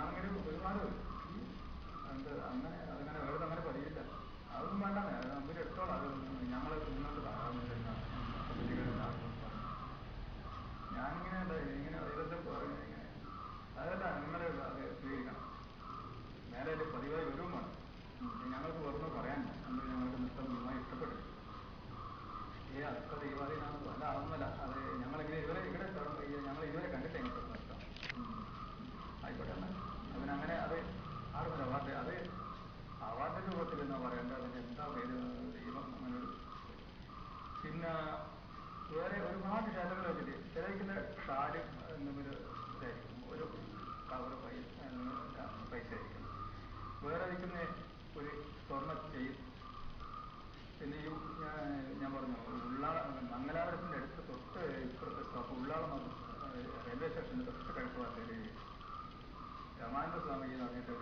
അങ്ങനെ ഒരുപാട് എന്ത് അങ്ങനെ അങ്ങനെ വേറെ അങ്ങനെ പതിയില്ല. അതൊന്നും വേണ്ട, നമ്പൂരി എടുത്തോളാം. അത് ഞങ്ങൾ മുന്നോട്ട് കാണാവുന്നില്ല. ഞാനിങ്ങനെ ഇങ്ങനെ ഇതെല്ലാം ഇങ്ങനെ അതല്ല നിങ്ങൾ അത് സ്വീകരിക്കണം. നേരെ പതിവായി വരുവും വേണം. ഞങ്ങൾക്ക് വെറുതെ പറയാനില്ല. നമ്മൾ ഞങ്ങൾക്ക് നൃത്തം ഭീമായി ഇഷ്ടപ്പെട്ടു. അതൊക്കെ ദൈവാധീനമാണ്. അല്ല അതൊന്നുമല്ല. അത് ഞങ്ങളിങ്ങനെ ഇവിടെ ഞങ്ങൾ ഇതുവരെ കണ്ടിട്ട് എങ്ങനത്തെ നൃത്തം ആയിക്കോട്ടെ. അതിനങ്ങനെ അത് ആടുന്നില്ല. അവാർഡ് അത് അവാർഡിന്റെ രൂപത്തിൽ എന്നാ പറയേണ്ടത്. അതിന് എന്താ പേര്? ദൈവം അങ്ങനൊരു. പിന്നെ വേറെ ഒരുപാട് ക്ഷേത്രങ്ങൾ വെച്ചിട്ട് ചിലവിക്കുന്ന ഷാര് എന്നൊരു ഇതായിരിക്കും, ഒരു കവർ പൈസ ആയിരിക്കും. വേറെ ഇരിക്കുന്ന ഒരു സ്വർണ്ണ ചെയിൻ. പിന്നെ ഈ ഞാൻ പറഞ്ഞു മംഗലാപുരത്തിന്റെ അടുത്ത് തൊട്ട് ഇപ്പുറത്ത് ഉള്ളാളം റെയിൽവേ സ്റ്റേഷന്റെ തൊട്ട് കിഴക്ക് ഭാഗത്തേക്ക് രമാനന്ദ സ്വാമി എന്ന് പറഞ്ഞിട്ട്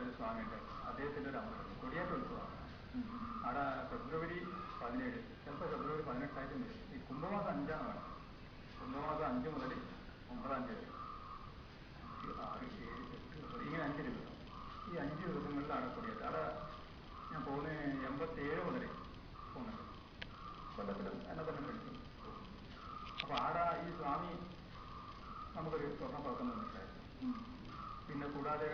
ഒരു സ്വാമിയുണ്ട്. അദ്ദേഹത്തിന്റെ ഒരു അമ്പലം കൊടിയേറ്റ ഉത്സവമാണ്. അവിടെ ഫെബ്രുവരി 17, ചിലപ്പോൾ ഫെബ്രുവരി 18 വരും. ഈ കുംഭമാസം 5 വേണം. കുംഭമാസം 5 മുതൽ 9 വരെ 6, 7, 8 ഇങ്ങനെ 5 ദിവസം. ഈ 5 ദിവസങ്ങളിലാണ് കൊടിയേറ്റം. അവിടെ ഞാൻ പോകുന്നത് 87 മുതൽ പോകുന്നുണ്ട്. കൊല്ലത്തിലും എന്നെ തന്നെ പഠിക്കും. അപ്പൊ ആടെ ഈ സ്വാമി നമുക്കൊരു സ്വർണ്ണ പഴക്കം തന്നിട്ടായിരുന്നു. പിന്നെ കൂടാതെ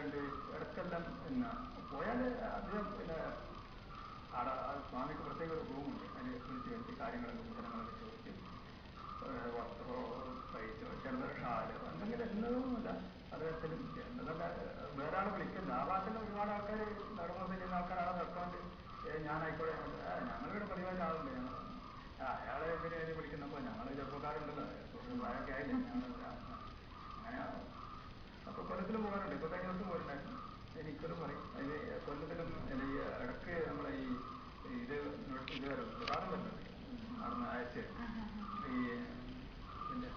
ഇടക്കെല്ലാം പിന്നെ പോയാൽ അദ്ദേഹം പിന്നെ ആടെ സ്വാമിക്ക് പ്രത്യേക ഒരു റൂമുണ്ട്. അതിന് വിളിച്ച് വെച്ച് കാര്യങ്ങളൊക്കെ പുസ്തകങ്ങളൊക്കെ ചോദിച്ച് വസ്ത്രമോ പൈസ ചിലത് ഷാല് എന്തെങ്കിലും എന്നതൊന്നുമില്ല. അദ്ദേഹത്തിനും എന്നതൊക്കെ വേറെ ആൾ വിളിക്കില്ല. ആ ഭാഗത്തിൽ ഒരുപാട് ആൾക്കാർ ധർമ്മം ചെയ്യുന്ന ആൾക്കാരാണ് നിർത്താണ്ട് ഞാനായിക്കോട്ടെ ഞങ്ങളിവിടെ പതിവായിട്ട് ആളുണ്ട്. ഞങ്ങൾ അയാളെ എന്തിനു വിളിക്കുന്നപ്പോൾ ഞങ്ങൾ ചെറുപ്പക്കാരുണ്ടല്ലോ, പ്രായമൊക്കെ ആയില്ലേ, അങ്ങനെ അപ്പൊ കൊല്ലത്തിലും പോകാറുണ്ട്. ഇപ്പൊ കഴിഞ്ഞ ദിവസം പോയിട്ടുണ്ടായിരുന്നു. എനിക്കൊരു പറയും അതിന് കൊല്ലത്തിലും ഈ ഇടക്ക് നമ്മളെ ഇത് വരും പ്രസാദം വരുന്നുണ്ട്. അവിടുന്ന് അയച്ച് ഈ പിന്നെ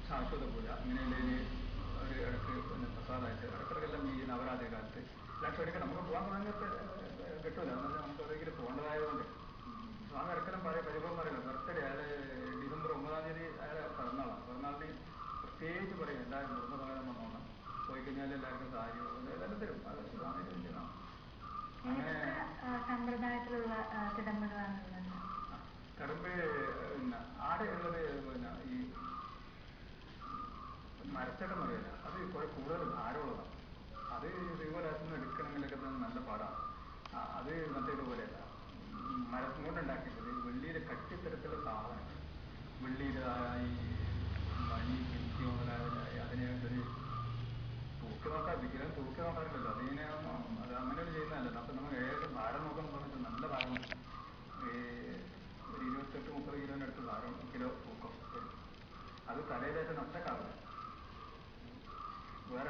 ശാശ്വത പൂജ ഇങ്ങനെയുള്ള ഒരു ഇടക്ക് പിന്നെ പ്രസാദമായിട്ട് ഇടക്കിടക്കെല്ലാം ഈ നവരാത്രി കാലത്ത് ലക്ഷം എടുക്കണം. നമുക്ക് പോകാൻ തുടങ്ങിയപ്പോൾ കിട്ടൂല. എന്നാൽ നമുക്ക് എവിടെയെങ്കിലും പോകേണ്ടതായതുകൊണ്ട് സ്വാമി ഇടക്കലും പരിഭവം പറയില്ല. ബർത്ത്ഡേ അയാൾ ഡിസംബർ 9 അയാളെ പിറന്നാളാണ്. പിറന്നാളിന് പ്രത്യേകിച്ച് പറയും എല്ലാവരും കുടുംബസമേതം വന്നോണം. പോയി കഴിഞ്ഞാൽ എല്ലാവർക്കും സാരി ഇതെല്ലാം തരും. അത് സ്വാമി ചോദിച്ചതാണ്. അങ്ങനെ സമ്പ്രദായത്തിലുള്ള കടുമ്പ് പിന്നെ ആടെ ഉള്ളത് പിന്നെ ഈ മരച്ചക്കം അറിയില്ല. അത് കുറെ കൂടുതൽ ഭാരമുള്ളതാണ്. അത് ഇതുപോലെ എടുക്കണമെങ്കിലൊക്കെ നല്ല പാടാണ്. അത് മറ്റേ ഇതുപോലെയല്ല, മരത്തും കൊണ്ടുണ്ടാക്കിയിട്ടത് വെള്ളിയുടെ കട്ടിത്തരത്തിലുള്ള സാധനം. വെള്ളിയുടെ ഈ മണി കിഞ്ചി മുതലായ അതിനെയൊരു തൂക്കി നോക്കാൻ വിഗ്രഹം തൂക്കി നോക്കാറില്ലല്ലോ. അത് അങ്ങനെയൊന്നും ചെയ്യുന്നതല്ലല്ലോ. അപ്പൊ നമുക്ക് ഏകദേശം ഭാരം നോക്കുന്ന സമയത്ത് നല്ല ഭാരം, ഒരു 28-30 കിലോനടുത്ത് ഭാരം, കിലോ തൂക്കം വരും. അത് തലയിലേറ്റം ഒറ്റക്കാവില്ല. വേറെ